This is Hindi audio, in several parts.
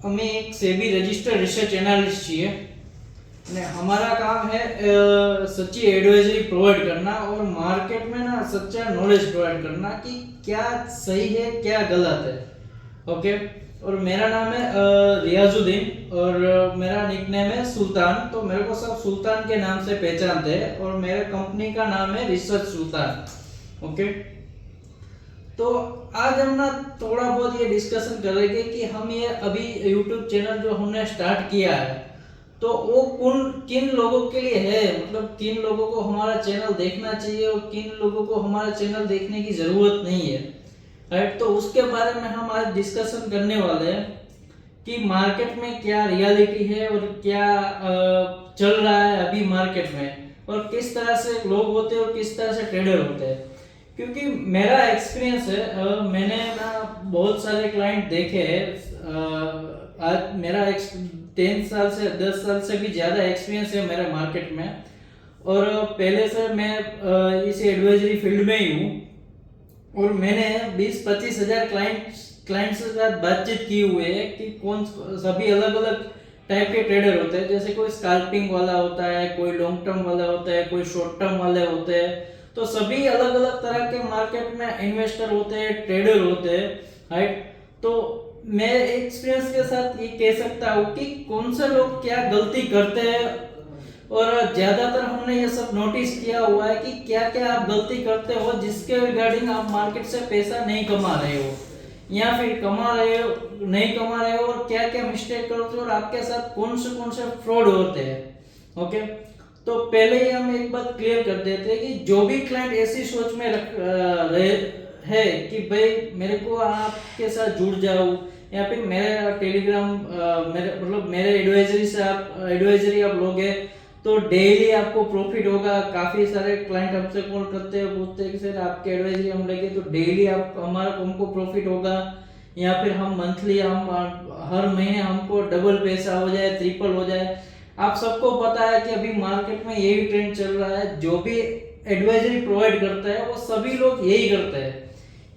અમે એક સેબી રજિસ્ટર્ડ રિસર્ચ એનાલિસ્ટ છીએ અને हमारा काम है सच्ची एडवाइजरी प्रोवाइड करना और मार्केट में ना सच्चा नॉलेज प्रोवाइड करना कि क्या सही है क्या गलत है। ओके, और मेरा नाम है रियाजुद्दीन और मेरा निकनेम है सुल्तान। तो मेरे को सब सुल्तान के नाम से पहचानते हैं और मेरे कंपनी का नाम है रिसर्च सुल्तान। ओके, तो आज हम ना थोड़ा बहुत ये डिस्कशन करेंगे कि हम ये अभी YouTube चैनल जो हमने स्टार्ट किया है तो वो किन लोगों के लिए है, मतलब किन लोगों को हमारा चैनल देखना चाहिए और किन लोगों को हमारा चैनल देखने की जरूरत नहीं है, राइट। तो उसके बारे में हम आज डिस्कशन करने वाले हैं कि मार्केट में क्या रियलिटी है और क्या चल रहा है अभी मार्केट में और किस तरह से लोग होते हैं और किस तरह से ट्रेडर होते हैं। क्योंकि मेरा एक्सपीरियंस है, मैंने ना बहुत सारे क्लाइंट देखे हैं। आज मेरा 10 साल से 10 साल से भी ज़्यादा एक्सपीरियंस है मेरे मार्केट में और पहले से मैं इस एडवाइजरी फील्ड में ही हूँ और मैंने 20-25 हज़ार क्लाइंट्स के साथ बातचीत की हुई है कि कौन सभी अलग अलग टाइप के ट्रेडर होते हैं। जैसे कोई स्कैल्पिंग वाला होता है, कोई लॉन्ग टर्म वाला होता है, कोई शॉर्ट टर्म वाले होते हैं। तो सभी अलग अलग तरह के मार्केट में इन्वेस्टर होते हैं, ट्रेडर होते हैं, राइट। तो मैं एक्सपीरियंस के साथ ये कह सकता हूँ कि कौन से लोग क्या गलती करते हैं और ज्यादातर हमने ये सब नोटिस किया हुआ है कि क्या क्या आप गलती करते हो जिसके रिगार्डिंग आप मार्केट से पैसा नहीं कमा रहे हो या फिर कमा रहे हो नहीं कमा रहे हो और क्या क्या मिस्टेक करते हो और आपके साथ कौन से फ्रॉड होते हैं। ओके, तो पहले ही हम एक बात क्लियर कर देते हैं कि जो भी क्लाइंट ऐसी सोच में रहे है कि भाई मेरे को आपके साथ जुड़ जाऊं या फिर मेरे टेलीग्राम मेरे एडवाइजरी आप लोगे तो डेली आपको प्रॉफिट होगा। काफी सारे क्लाइंट हमसे कॉल करते हैं, पूछते हैं कि सर आपके एडवाइजरी हम लेंगे तो डेली हमको प्रॉफिट होगा या फिर हम मंथली हम हर महीने हमको डबल पैसा हो जाए, ट्रिपल हो जाए। आप सबको पता है कि अभी मार्केट में यही ट्रेंड चल रहा है। जो भी एडवाइजरी प्रोवाइड करता है वो सभी लोग यही करते हैं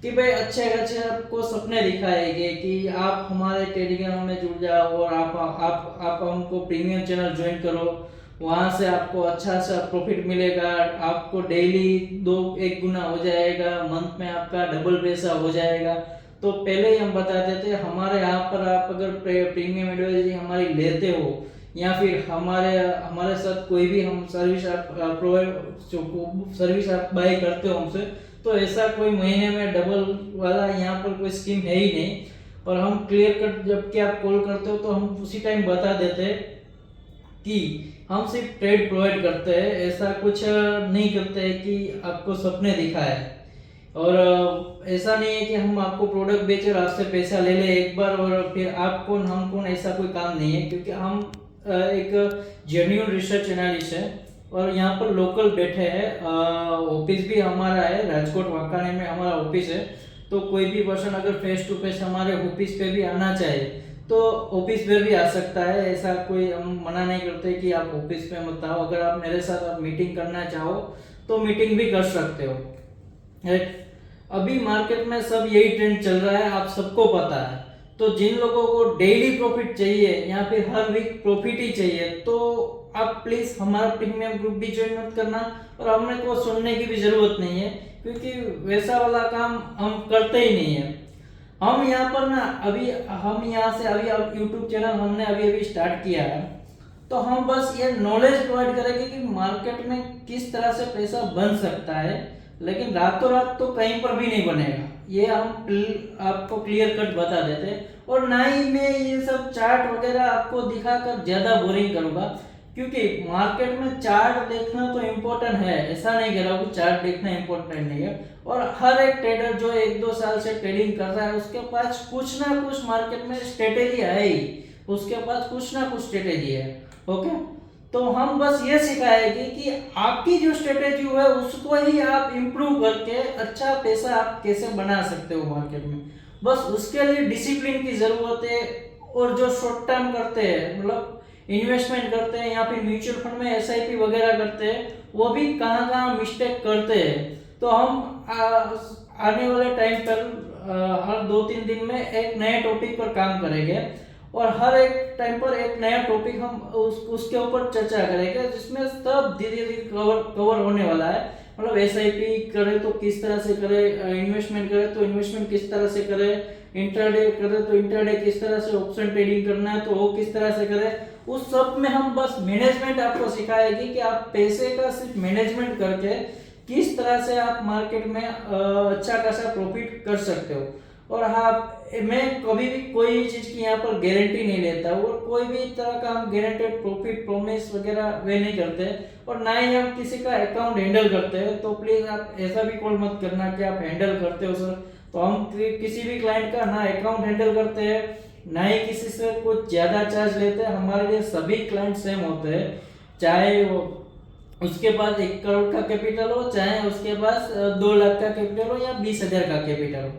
कि भाई अच्छे अच्छे आपको सपने दिखाएंगे कि आप हमारे टेलीग्राम में जुड़ जाओ और आप हमको प्रीमियम चैनल ज्वाइन करो, वहां से आपको अच्छा सा प्रॉफिट मिलेगा, आपको डेली 1 गुना हो जाएगा, मंथ में आपका डबल पैसा हो जाएगा। तो पहले ही हम बता देते हैं हमारे यहाँ पर आप अगर प्रीमियम एडवाइजरी हमारी लेते हो या फिर हमारे साथ कोई भी हम सर्विस आप बाय करते हो हमसे, तो ऐसा कोई महीने में डबल वाला यहाँ पर कोई स्कीम है ही नहीं। और हम क्लियर कट जब कि आप कॉल करते हो तो हम उसी टाइम बता देते हैं कि हम सिर्फ ट्रेड प्रोवाइड करते हैं, ऐसा कुछ नहीं करते हैं कि आपको सपने दिखाए। और ऐसा नहीं है कि हम आपको प्रोडक्ट बेचे और आपसे पैसा ले ले एक बार और फिर आप कौन हम कौन, ऐसा कोई काम नहीं है। क्योंकि हम एक जेन्युइन रिसर्च एनालिस्ट है और यहाँ पर लोकल बैठे हैं। ऑफिस भी हमारा है, राजकोट वाकाने में हमारा ऑफिस है। तो कोई भी पर्सन अगर फेस टू फेस हमारे ऑफिस पे भी आना चाहे तो ऑफिस पे भी आ सकता है। ऐसा कोई हम मना नहीं करते कि आप ऑफिस पे मत आओ। अगर आप मेरे साथ आप मीटिंग करना चाहो तो मीटिंग भी कर सकते हो, राइट। अभी मार्केट में सब यही ट्रेंड चल रहा है, आप सबको पता है। तो जिन लोगों को डेली प्रॉफिट चाहिए या फिर हर वीक प्रॉफिट ही चाहिए तो आप प्लीज हमारा प्रीमियम ग्रुप भी ज्वाइन मत करना और हमने को सुनने की भी जरूरत नहीं है क्योंकि वैसा वाला काम हम करते ही नहीं है। हम यहाँ पर ना हम यहाँ से अभी यूट्यूब चैनल हमने अभी स्टार्ट किया है तो हम बस ये नॉलेज प्रोवाइड करेंगे कि मार्केट में किस तरह से पैसा बन सकता है, लेकिन रातों रात तो कहीं पर भी नहीं बनेगा, ये हम आपको क्लियर कट बता देते हैं। और ना ही मैं ये सब चार्ट वगैरह आपको दिखाकर ज्यादा बोरिंग करूंगा क्योंकि मार्केट में चार्ट देखना तो इम्पोर्टेंट है, ऐसा नहीं कह रहा हूँ चार्ट देखना इम्पोर्टेंट नहीं है। और हर एक ट्रेडर जो 1-2 साल से ट्रेडिंग कर रहा है उसके पास कुछ ना कुछ मार्केट में स्ट्रेटेजी है ही, उसके पास कुछ ना कुछ स्ट्रेटेजी है। ओके, तो हम बस ये सिखाएंगे कि आपकी जो स्ट्रेटेजी है उसको ही आप इम्प्रूव करके अच्छा पैसा आप कैसे बना सकते हो मार्केट में। बस उसके लिए डिसिप्लिन की जरूरत है। और जो शॉर्ट टर्म करते हैं, मतलब इन्वेस्टमेंट करते हैं या फिर म्यूचुअल फंड में SIP वगैरह करते हैं, वो भी कहाँ कहाँ मिस्टेक करते हैं। तो हम आने वाले टाइम पर हर 2-3 दिन में एक नए टॉपिक पर काम करेंगे और हर एक टाइम पर एक नया टॉपिक हम उसके ऊपर चर्चा करेंगे, जिसमें सब धीरे धीरे कवर होने वाला है। मतलब एसआईपी करे तो किस तरह से करे, इन्वेस्टमेंट करे तो इन्वेस्टमेंट किस तरह से करे, इंट्राडे करे तो इंट्राडे किस तरह से, ऑप्शन ट्रेडिंग करना है तो वो किस तरह से करे, उस सब में हम बस मैनेजमेंट आपको सिखाएगी कि आप पैसे का सिर्फ मैनेजमेंट करके किस तरह से आप मार्केट में अच्छा खासा प्रॉफिट कर सकते हो। और हाँ, मैं कभी भी कोई चीज की यहाँ पर गारंटी नहीं लेता और कोई भी तरह का हम गारंटेड प्रॉफिट प्रॉमिस वगैरह वे नहीं करते, और ना ही हम किसी का अकाउंट हैंडल करते हैं। तो प्लीज आप ऐसा भी कॉल मत करना कि आप हैंडल करते हो सर। तो हम किसी भी क्लाइंट का ना अकाउंट हैंडल करते हैं, ना ही किसी से कुछ ज्यादा चार्ज लेते हैं। हमारे लिए सभी क्लाइंट सेम होते हैं, चाहे वो उसके पास 1 करोड़ का कैपिटल हो, चाहे उसके पास 2 लाख का कैपिटल हो या 20,000 का कैपिटल हो।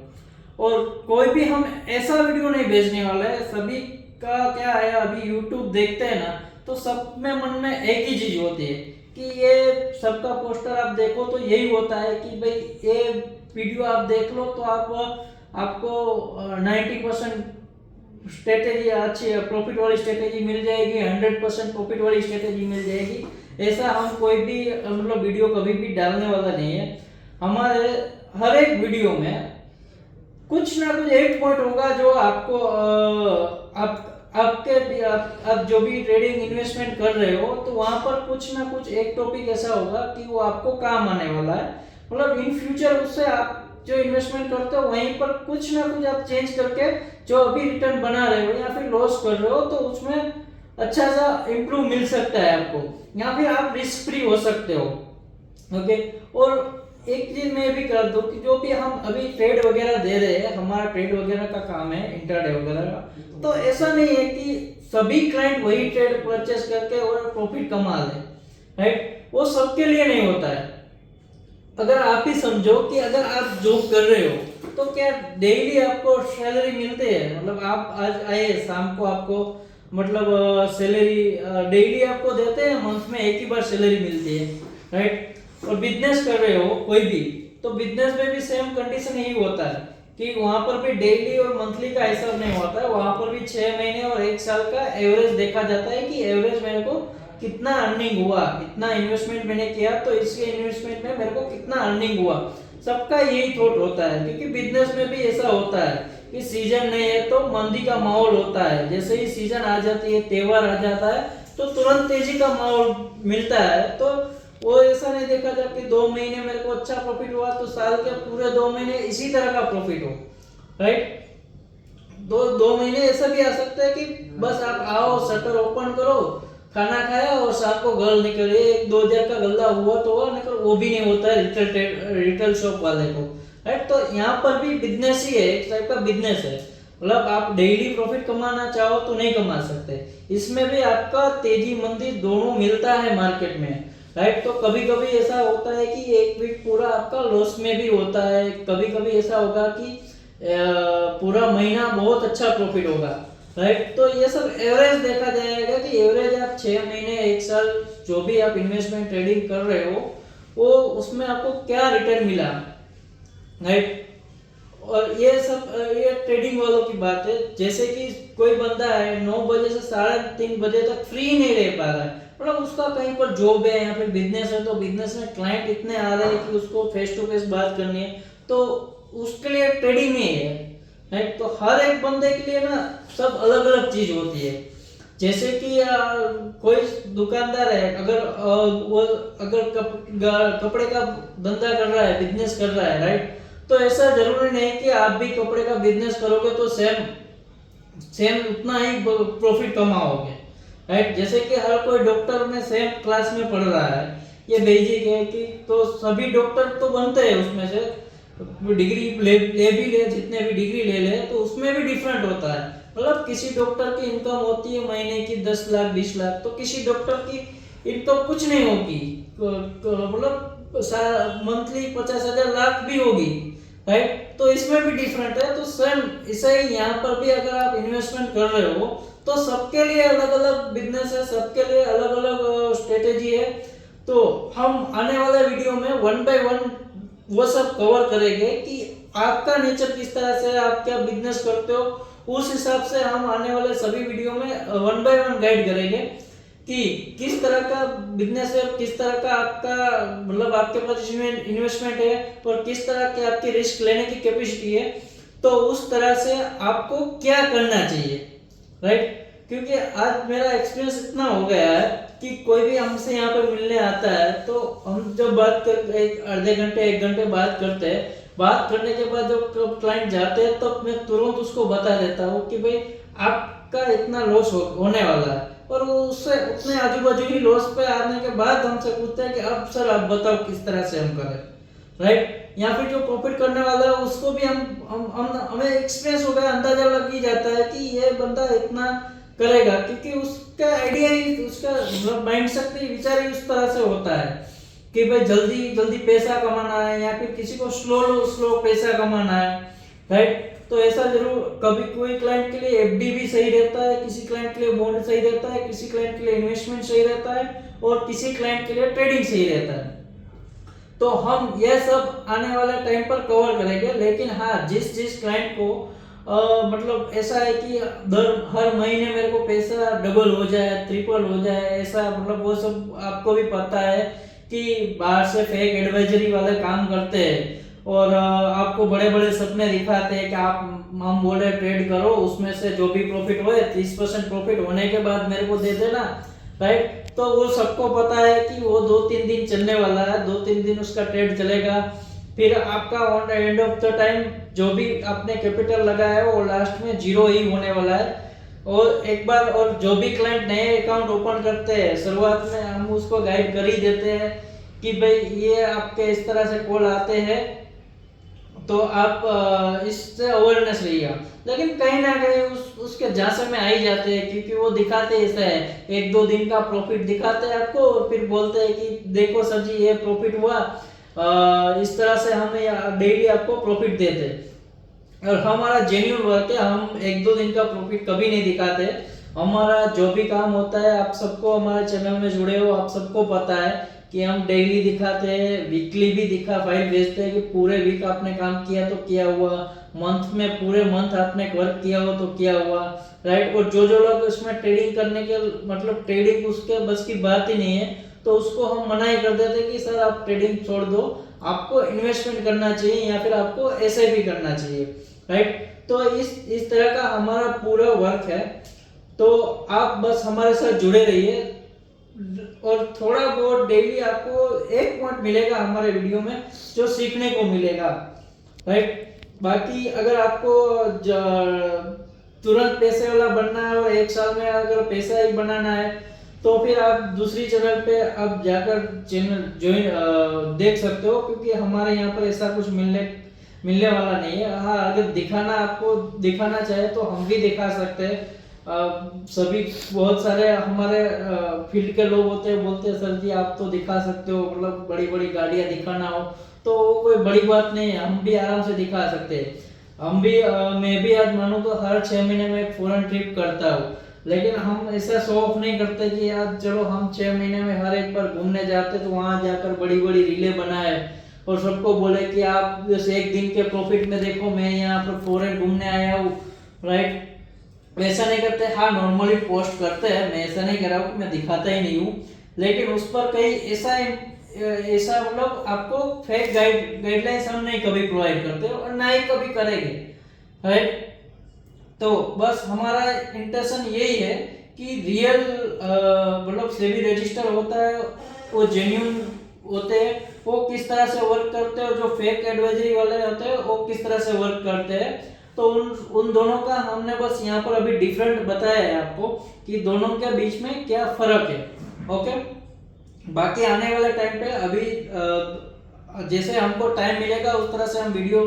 और कोई भी हम ऐसा वीडियो नहीं भेजने वाला है। सभी का क्या है, अभी YouTube देखते हैं ना, तो सब में मन में एक ही चीज होती है कि ये सबका पोस्टर आप देखो तो यही होता है कि भाई ये वीडियो आप देख लो तो आपको 90% स्ट्रेटेजी अच्छी प्रॉफिट वाली स्ट्रेटेजी मिल जाएगी, 100% प्रॉफिट वाली स्ट्रेटेजी मिल जाएगी। ऐसा हम कोई भी मतलब वीडियो कभी भी डालने वाला नहीं है। हमारे हर एक वीडियो में कुछ ना कुछ एक पॉइंट होगा जो आपको आप जो भी ट्रेडिंग इन्वेस्टमेंट कर रहे हो तो वहां पर कुछ ना कुछ एक टॉपिक ऐसा होगा कि वो आपको काम आने वाला है। मतलब इन फ्यूचर उससे आप जो इन्वेस्टमेंट करते हो वहीं पर कुछ ना कुछ आप चेंज करके जो अभी रिटर्न बना रहे हो या फिर लॉस कर रहे हो तो उसमें अच्छा सा इम्प्रूव मिल सकता है आपको, या फिर आप रिस्क फ्री हो सकते हो। ओके, और एक चीज मैं भी कर दूं कि जो भी हम अभी ट्रेड वगैरह दे रहे हैं, हमारा ट्रेड वगैरह का काम है, इंट्राडे वगैरह का, तो ऐसा नहीं है कि सभी क्लाइंट वही ट्रेड परचेस करके और प्रॉफिट कमा ले, राइट? वो सबके लिए नहीं होता है। अगर आप ही समझो कि अगर आप जॉब कर रहे हो तो क्या डेली आपको सैलरी मिलती है? मतलब आप आज आए, शाम को आपको मतलब सैलरी डेली आपको देते हैं, मंथ में एक ही बार सैलरी मिलती है, राइट? और बिजनेस कर रहे हो कोई भी, तो बिजनेस में भी सेम कंडीशन यही होता है कि वहां पर भी डेली और मंथली का हिसाब नहीं होता है। वहां पर भी 6 महीने और 1 साल का एवरेज देखा जाता है कि एवरेज मेरे को कितना अर्निंग हुआ, इतना इन्वेस्टमेंट मैंने किया तो इसके इन्वेस्टमेंट में मेरे को कितना अर्निंग हुआ। सबका यही थॉट होता है, क्योंकि बिजनेस में भी ऐसा होता है कि सीजन नहीं है तो मंदी का माहौल होता है। जैसे ही सीजन आ जाती है, त्योहार आ जाता है, तो तुरंत तेजी का माहौल मिलता है। तो वो ऐसा नहीं देखा जाता कि 2 महीने मेरे को अच्छा प्रॉफिट हुआ तो साल के पूरे 2 महीने इसी तरह का प्रॉफिट हो, राइट? 2 महीने ऐसा भी आ सकता है कि बस आप आओ, शटर ओपन करो, खाना खाया और शाम को घर निकले, 1-2 हजार का गल्ला हुआ तो हुआ, नहीं वो भी नहीं होता है रिटेल शॉप वाले को, राइट? तो यहाँ पर भी बिजनेस ही है, एक टाइप का बिजनेस है। मतलब आप डेली प्रॉफिट कमाना चाहो तो नहीं कमा सकते। इसमें भी आपका तेजी मंदी दोनों मिलता है मार्केट में, राइट? तो कभी कभी ऐसा होता है कि एक वीक पूरा आपका लॉस में भी होता है, कभी कभी ऐसा होगा कि पूरा महीना बहुत अच्छा प्रॉफिट होगा, राइट? तो ये सब एवरेज देखा जाएगा कि एवरेज आप 6 महीने 1 साल जो भी आप इन्वेस्टमेंट ट्रेडिंग कर रहे हो वो उसमें आपको क्या रिटर्न मिला, राइट? और ये सब ये ट्रेडिंग वालों की बात है। जैसे कि कोई बंदा है 9 बजे से 3:30 बजे तक फ्री नहीं रह पा रहा है, मतलब उसका कहीं पर जॉब है या फिर बिजनेस है, तो बिजनेस में क्लाइंट इतने आ रहे हैं कि उसको फेस टू फेस बात करनी है, तो उसके लिए ट्रेडिंग ही है, राइट? तो हर एक बंदे के लिए ना सब अलग अलग चीज होती है। जैसे कि कोई दुकानदार है, अगर कपड़े का धंधा कर रहा है, बिजनेस कर रहा है, राइट? तो ऐसा जरूरी नहीं कि आप भी कपड़े का बिजनेस करोगे तो सेम उतना ही प्रॉफिट कमाओगे, राइट? जैसे कि हर कोई डॉक्टर में सेम क्लास में पढ़ रहा है, ये बेसिक है कि तो सभी डॉक्टर तो बनते हैं, उसमें से डिग्री ले भी ले, जितने भी डिग्री ले ले तो उसमें भी डिफरेंट होता है। मतलब किसी डॉक्टर की इनकम होती है महीने की 10 लाख 20 लाख, तो किसी डॉक्टर की इनकम कुछ नहीं होगी, मतलब मंथली 50,000 लाख भी होगी, राइट? तो इसमें भी डिफरेंट है। तो सेम ऐसे ही यहाँ पर भी अगर आप इन्वेस्टमेंट कर रहे हो तो सबके लिए अलग अलग बिजनेस है, सबके लिए अलग अलग स्ट्रेटेजी है। तो हम आने वाले वीडियो में 1 by 1 वो सब कवर करेंगे कि आपका नेचर किस तरह से, आप क्या बिजनेस करते हो उस हिसाब से हम आने वाले सभी वीडियो में 1 बाय 1 गाइड करेंगे कि किस तरह का बिजनेस है, किस तरह का आपका मतलब आपके पास इन्वेस्टमेंट है और किस तरह की आपकी रिस्क लेने की कैपेसिटी है, तो उस तरह से आपको क्या करना चाहिए, राइट। क्योंकि आज मेरा एक्सपीरियंस इतना हो गया है कि कोई भी हमसे यहाँ पे मिलने आता है तो हम जब बात कर एक आधे घंटे 1 घंटे बात करते हैं, बात करने के बाद जब क्लाइंट जाते हैं तो मैं तुरंत उसको बता देता हूँ कि भाई आपका इतना लॉस होने वाला है, और वो उससे उतने आजू बाजू ही लॉस पे आने के बाद हमसे पूछते हैं कि अब सर आप बताओ किस तरह से हम करें, राइट। या फिर जो प्रॉफिट करने वाला है उसको भी हमें एक्सपीरियंस हो गया, अंदाजा लग ही जाता है कि ये बंदा इतना करेगा, क्योंकि उसका आइडिया ही उसका मतलब माइंड शक्ति विचार ही उस तरह से होता है कि भाई जल्दी जल्दी पैसा कमाना है या फिर किसी को स्लो पैसा कमाना है, राइट। तो ऐसा जरूर कभी कोई क्लाइंट के लिए एफडी भी सही रहता है, किसी क्लाइंट के लिए बॉन्ड सही रहता है, किसी क्लाइंट के लिए इन्वेस्टमेंट सही रहता है और किसी क्लाइंट के लिए ट्रेडिंग सही रहता है। तो हम ये सब आने वाले टाइम पर कवर करेंगे। लेकिन हाँ, जिस क्लाइंट को मतलब ऐसा है कि हर महीने मेरे को पैसा डबल हो जाए, ट्रिपल हो जाए, ऐसा मतलब वो सब आपको भी पता है कि बाहर से फेक एडवाइजरी वाले काम करते हैं और आपको बड़े बड़े सपने दिखाते हैं कि आप हम बोले ट्रेड करो, उसमें से जो भी प्रॉफिट होए 30% प्रॉफिट होने के बाद मेरे को दे देना, राइट। तो वो सबको पता है कि वो 2-3 दिन चलने वाला है, 2-3 दिन उसका ट्रेड चलेगा, फिर आपका on end of the time जो भी आपने कैपिटल लगाया है वो लास्ट में जीरो ही होने वाला है। और एक बार और जो भी क्लाइंट नए अकाउंट ओपन करते हैं, शुरुआत में हम उसको गाइड कर ही देते हैं कि भाई ये आपके इस तरह से कॉल आते हैं तो आप इससे अवेयरनेस रहिएगा। लेकिन कहीं ना कहीं उसके झांसे में आ ही जाते हैं, क्योंकि वो दिखाते ऐसा है 1-2 दिन का प्रॉफिट दिखाते हैं आपको और फिर बोलते हैं कि देखो सर जी ये प्रॉफिट हुआ, इस तरह से हमें डेली आपको प्रॉफिट देते हैं। और हमारा जेन्युइन वर्क है, हम 1-2 दिन का प्रॉफिट कभी नहीं दिखाते। हमारा जो भी काम होता है, आप सबको हमारे चैनल में जुड़े हो, आप सबको पता है कि हम डेली दिखाते हैं, वीकली भी फाइल भेजते हैं कि पूरे वीक आपने काम किया तो किया हुआ, मंथ में पूरे मंथ आपने वर्क किया हो तो किया हुआ, राइट। और जो लोग इसमें ट्रेडिंग करने के मतलब ट्रेडिंग उसके बस की बात ही नहीं है, तो उसको हम मना ही कर देते कि सर आप ट्रेडिंग छोड़ दो, आपको इन्वेस्टमेंट करना चाहिए या फिर आपको एसआईपी करना चाहिए, राइट। तो इस तरह का हमारा पूरा वर्क है। तो आप बस हमारे साथ जुड़े रहिए और थोड़ा बहुत डेली आपको एक पॉइंट मिलेगा हमारे वीडियो में जो सीखने को मिलेगा, राइट। बाकी अगर आपको तुरंत पैसे वाला बनना है और 1 साल में अगर पैसा ही बनाना है तो फिर आप दूसरी चैनल पे आप जाकर चैनल ज्वाइन देख सकते हो, क्योंकि हमारे यहाँ पर ऐसा कुछ मिलने वाला नहीं है। हाँ, अगर आपको दिखाना चाहे तो हम भी दिखा सकते हैं। सभी बहुत सारे हमारे फील्ड के लोग होते हैं, बोलते हैं सर जी आप तो दिखा सकते हो, मतलब बड़ी बड़ी गाड़ियां दिखाना हो तो कोई बड़ी बात नहीं है, हम भी आराम से दिखा सकते हैं। मैं भी आज मानूं तो हर 6 महीने में एक फॉरेन ट्रिप करता हूँ, लेकिन हम ऐसा शो ऑफ नहीं करते कि यार चलो हम 6 महीने में हर एक बार घूमने जाते तो वहां जाकर बड़ी बड़ी रीलें बनाए और सबको बोले कि आप जैसे 1 दिन के प्रॉफिट में देखो मैं यहाँ पर फॉरेन घूमने आया हूँ, राइट। वैसा नहीं करते। हाँ, नॉर्मली पोस्ट करते हैं, मैं ऐसा नहीं कर रहा हूँ कि मैं दिखाता ही नहीं हूँ, लेकिन उस पर कहीं ऐसा मतलब आपको फेक गाइडलाइंस हम नहीं कभी प्रोवाइड करते और ना ही कभी करेंगे, राइट। तो बस हमारा इंटेंशन यही है कि रियल मतलब सेबी रजिस्टर होता है वो जेन्युइन होते हैं, वो किस तरह से वर्क करते हैं और जो फेक एडवाइजरी वाले होते हैं वो किस तरह से वर्क करते हैं। तो उन दोनों का हमने बस यहाँ पर अभी डिफरेंट बताया है आपको कि दोनों के बीच में क्या फर्क है, ओके। बाकी आने वाले टाइम पे अभी जैसे हमको टाइम मिलेगा उस तरह से हम वीडियो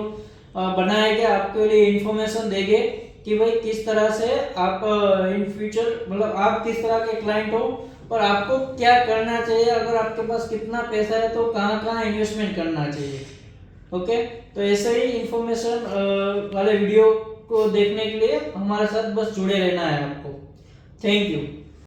बनाएंगे, आपके लिए इंफॉर्मेशन देंगे कि भाई किस तरह से आप इन फ्यूचर मतलब आप किस तरह के क्लाइंट हो और आपको क्या करना चाहिए, अगर आपके पास कितना पैसा है तो कहाँ इन्वेस्टमेंट करना चाहिए, ओके। तो ऐसे ही इंफॉर्मेशन वाले वीडियो को देखने के लिए हमारे साथ बस जुड़े रहना है आपको। Thank you.